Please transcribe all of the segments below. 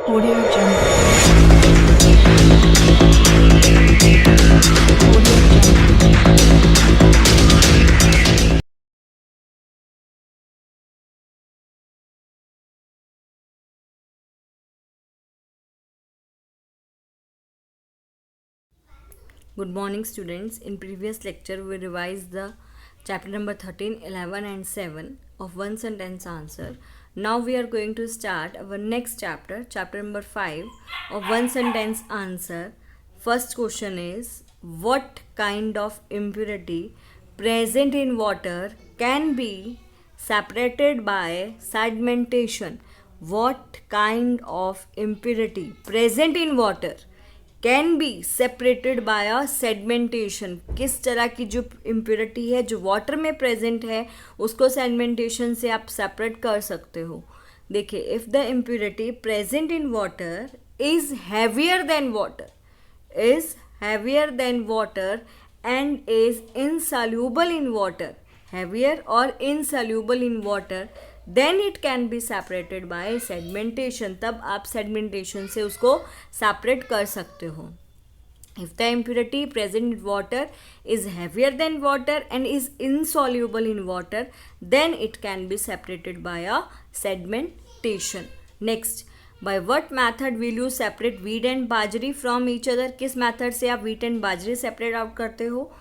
Audio Jungle. Audio Jungle. Good morning, students. In previous lecture, we revised the chapter number 13, 11 and 7 of one sentence answer. Now we are going to start our next chapter, chapter number 5 of one sentence answer. First question is, what kind of impurity present in water can be separated by sedimentation? What kind of impurity present in water can be separated by a sedimentation? किस तरह की जो impurity है जो water में present है उसको sedimentation से आप सेपरेट कर सकते हो. देखिए, if the impurity present in water is heavier than water and is insoluble in water, heavier or insoluble in water, then it can be separated by sedimentation. तब आप sedimentation से उसको separate कर सकते हो. If the impurity present in water is heavier than water and is insoluble in water, then it can be separated by a sedimentation. Next, by what method will you separate wheat and bajri from each other? किस method से आप wheat and bajri separate out करते हो?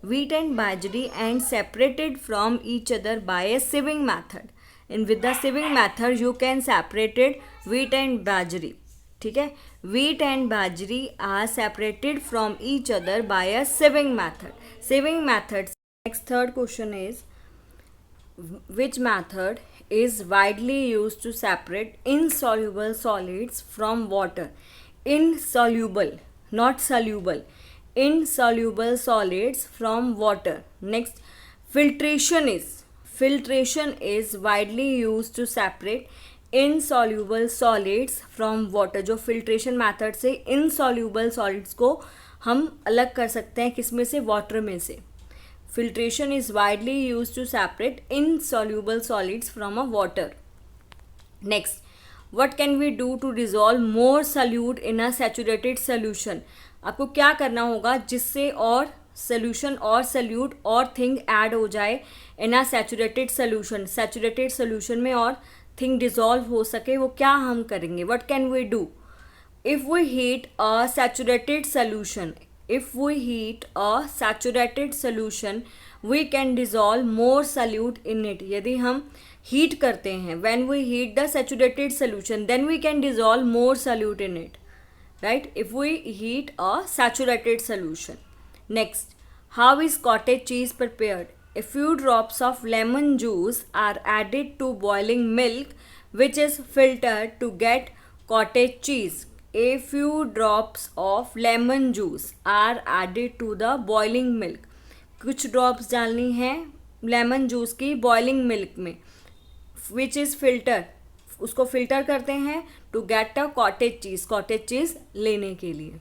Wheat and bajri and separated from each other by a sieving method. In with the sieving method you can separate wheat and bajri. ठीक है, wheat and bajri are separated from each other by a sieving method. Sieving methods. Next, third question is, which method is widely used to separate insoluble solids from water? Insoluble, not soluble. Insoluble solids from water. Next, filtration is widely used to separate insoluble solids from water. जो filtration method से insoluble solids को हम अलग कर सकते हैं किस में से? वाटर में से. Filtration is widely used to separate insoluble solids from a water. Next, what can we do to dissolve more solute in a saturated solution? आपको क्या करना होगा जिससे और सोल्यूशन और सल्यूट और थिंग ऐड हो जाए in a saturated solution. Saturated solution में और थिंग डिजॉल्व हो सके, वो क्या हम करेंगे? What can we do? If we heat a saturated solution we can dissolve more solute in it. यदि हम हीट करते हैं, when we heat the saturated solution then we can dissolve more solute in it. Right, if we heat a saturated solution. Next, how is cottage cheese prepared? A few drops of lemon juice are added to boiling milk which is filtered to get cottage cheese. A few drops of lemon juice are added to the boiling milk. कुछ drops डालनी है lemon juice की boiling milk में, which is filter, उसको filter करते हैं to get a cottage cheese लेने के लिए.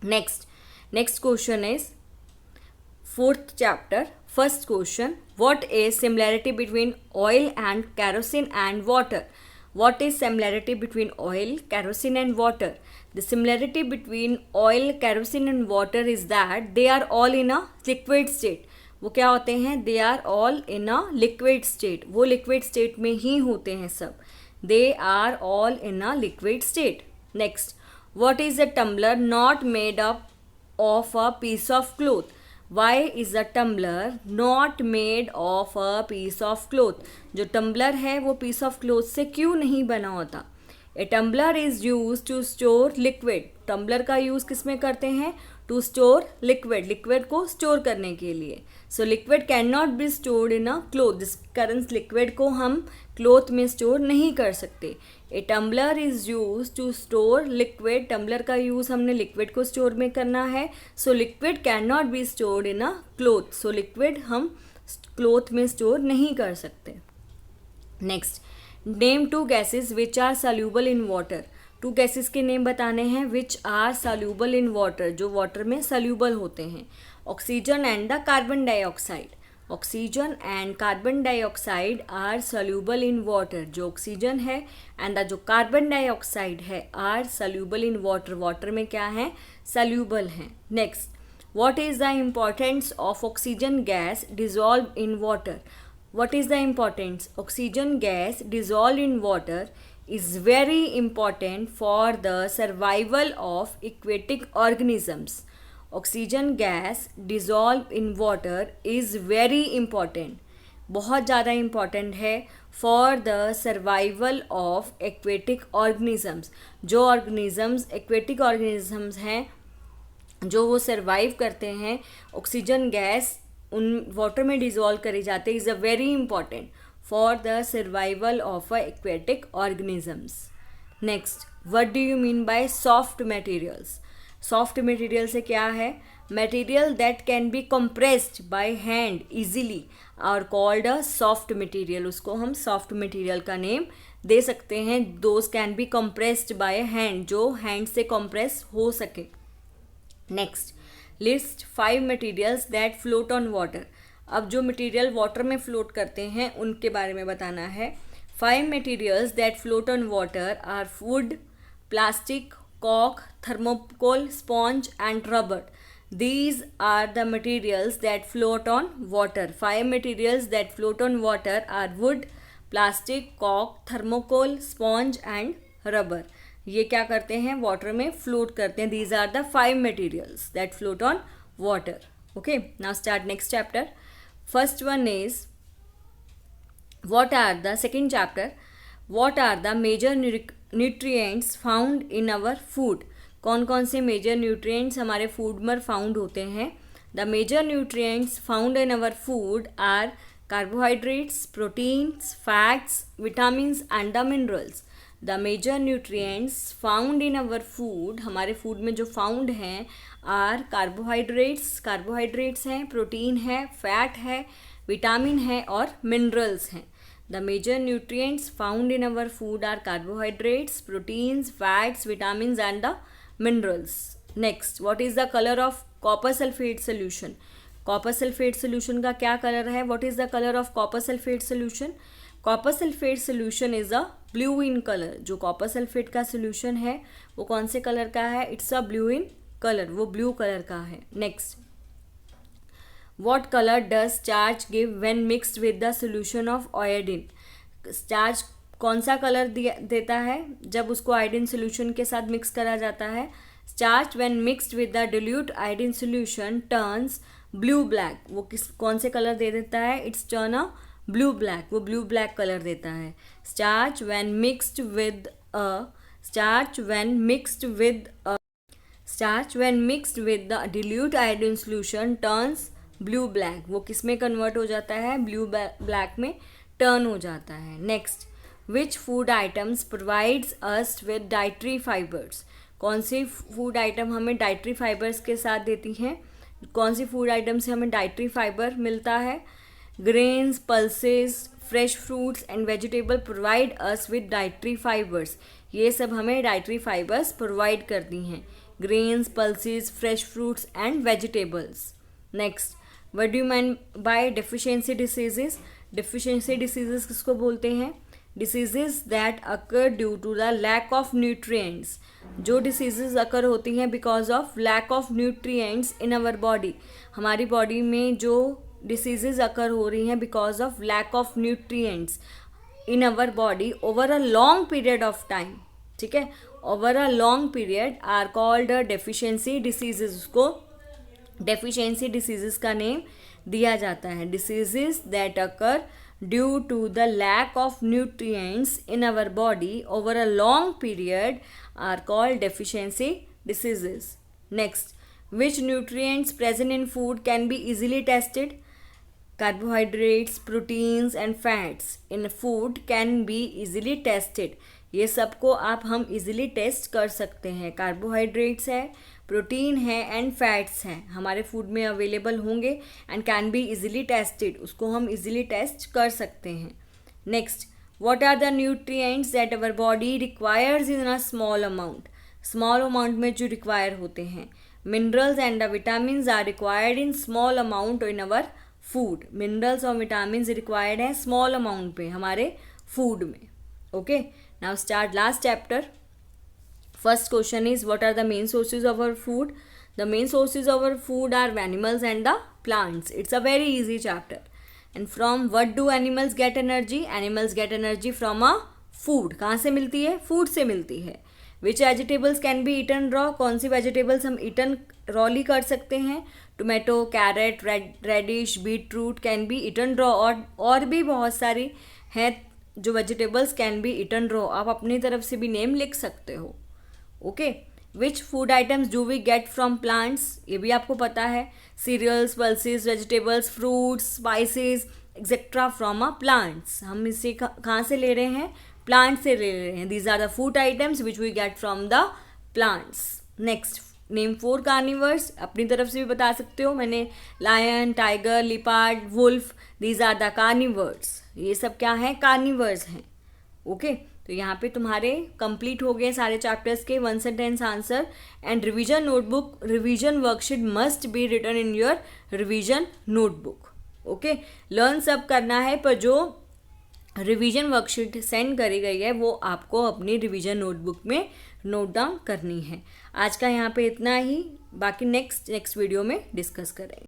Next question is fourth chapter. First question, what is similarity between oil and kerosene and water? What is similarity between oil, kerosene and water? The similarity between oil, kerosene and water is that they are all in a liquid state. वो क्या होते हैं? They are all in a liquid state. वो liquid state में ही होते हैं सब. They are all in a liquid state. Next, what is a tumbler not made up of a piece of cloth? Why is a tumbler not made of a piece of cloth? जो tumbler है वो piece of cloth से क्यों नहीं बना होता? A tumbler is used to store liquid. tumbler का use किस में करते हैं? To store liquid को store करने के लिए. So liquid cannot be stored in a cloth. जिस कारण liquid को हम cloth में store नहीं कर सकते. A tumbler is used to store liquid. tumbler का यूज़ हमने liquid को store में करना है. So liquid cannot be stored in a cloth. So liquid हम cloth में store नहीं कर सकते. Next, name two gases which are soluble in water. Two gases के नेम बताने हैं which are soluble in water, जो वाटर में सॉल्यूबल होते हैं. Oxygen and the carbon dioxide. Oxygen and carbon dioxide are soluble in water. जो oxygen है and जो कार्बन डाइऑक्साइड है are soluble in water. Water में क्या है? सॉल्यूबल है. Next, what is the importance of oxygen gas dissolve in water. What is the importance? Oxygen gas dissolved in water is very important for the survival of aquatic organisms. Oxygen gas dissolved in water is very important. बहुत ज़्यादा important है for the survival of aquatic organisms. जो organisms aquatic organisms हैं जो वो survive करते हैं, oxygen gas उन वाटर में डिजॉल्व करे जाते, is a very important for the survival of a aquatic organisms. Next, what do you mean by soft materials. Soft material से क्या है? Material that can be compressed by hand easily are called a soft material. उसको हम soft material का name दे सकते हैं. Those can be compressed by hand, जो हैंड से कंप्रेस हो सके. Next, list 5 materials that float on water. अब जो मटेरियल वाटर में फ्लोट करते हैं उनके बारे में बताना है. 5 materials that float on water are wood, plastic, कॉक, thermocol, sponge and rubber. These are the materials that float on water. 5 materials that float on water are wood, plastic, cork, thermocol, sponge and rubber. ये क्या करते हैं? Water में float करते हैं. These are the 5 materials that float on water. Okay, now start next chapter. First one is second chapter, what are the major nutrients found in our food. कौन कौन से मेजर न्यूट्रिएंट्स हमारे food में found होते हैं? The major nutrients found in our food are carbohydrates, proteins, fats, vitamins and the minerals. The major nutrients found in our food, हमारे food में जो फाउंड हैं, आर कार्बोहाइड्रेट्स, कार्बोहाइड्रेट्स हैं, protein है, फैट है, विटामिन है और मिनरल्स हैं. The major nutrients found in our food are carbohydrates, proteins, fats, vitamins and the minerals. Next, what is the colour of copper sulphate solution. Copper sulphate solution का क्या colour है? What is the colour of copper sulphate solution. Copper sulphate solution is a blue in colour. जो copper sulphate का solution है वो कौन से colour का है? It's a blue in colour, वो ब्लू कलर का है. Next, what colour does starch give when mixed with the solution of iodine. Starch कौन सा कलर देता है जब उसको आयोडीन सोल्यूशन के साथ मिक्स करा जाता है? Starch when mixed with the dilute iodine solution turns blue black. वो कौन से कलर दे देता है? It's turn a blue black, वो ब्लू ब्लैक कलर देता है. Starch when mixed with the dilute iodine solution turns blue black. वो किस में कन्वर्ट हो जाता है? ब्लू ब्लैक में टर्न हो जाता है. Next, which food items provides us with dietary fibres. कौन सी फूड आइटम हमें डाइटरी फाइबर्स के साथ देती हैं? कौन सी फूड आइटम से हमें डाइटरी फाइबर मिलता है? Grains, pulses, fresh fruits and vegetable provide us with dietary fibers. ये सब हमें dietary fibers provide करती हैं. Grains, pulses, fresh fruits and vegetables. Next, what do you mean by deficiency diseases? Deficiency diseases किसको बोलते हैं? Diseases that occur due to the lack of nutrients. जो diseases occur होती हैं because of lack of nutrients in our body. हमारी body में जो diseases अकर हो रही हैं because of lack of nutrients in our body over a long period of time. ठीक है, over a long period are called deficiency diseases. उसको deficiency diseases का नेम दिया जाता है. Diseases that occur due to the lack of nutrients in our body over a long period are called deficiency diseases. Next, which nutrients present in food can be easily tested? Carbohydrates, proteins and fats in food can be easily tested. ये सबको हम easily test कर सकते हैं. Carbohydrates है, protein है and fats हैं, हमारे फूड में अवेलेबल होंगे and can be easily tasted. उसको हम इजीली टेस्ट कर सकते हैं. Next, what are the nutrients that our body requires in a small amount. Small amount में जो रिक्वायर होते हैं. Minerals and the vitamins are required in small amount in our food, minerals और vitamin required हैं small amount पे हमारे food में. Okay, now start last chapter. First question is, what are the main sources of our food? The main sources of our food are animals and the plants. It's a very easy chapter. And from what do animals get energy? Animals get energy from a food. कहाँ से मिलती है? Food से मिलती है. Which vegetables can be eaten raw? कौन सी vegetables हम eaten rawly कर सकते हैं? Tomato, carrot, radish, beetroot can be eaten raw. और भी बहुत सारी हैं जो vegetables can be eaten raw. आप अपनी तरफ से भी नेम लिख सकते हो. Okay, which food items do we get from plants? ये भी आपको पता है. Cereals, pulses, vegetables, fruits, spices etcetera from a plants. हम इसे कहाँ से ले रहे हैं? प्लांट से ले रहे हैं. These are the food items which we get from the plants. Next, name 4 carnivores. अपनी तरफ से भी बता सकते हो. मैंने lion, tiger, leopard, wolf, these are the carnivores. ये सब क्या है? कार्निवर्स हैं. ओके, तो यहाँ पे तुम्हारे कंप्लीट हो गए सारे चैप्टर्स के 1 sentence answer. And revision notebook, revision worksheet must be written in your revision notebook. Okay, learn सब करना है, पर जो रिवीजन वर्कशीट सेंड करी गई है वो आपको अपनी रिवीजन नोटबुक में नोट डाउन करनी है. आज का यहाँ पे इतना ही. बाकी नेक्स्ट वीडियो में डिस्कस करेंगे.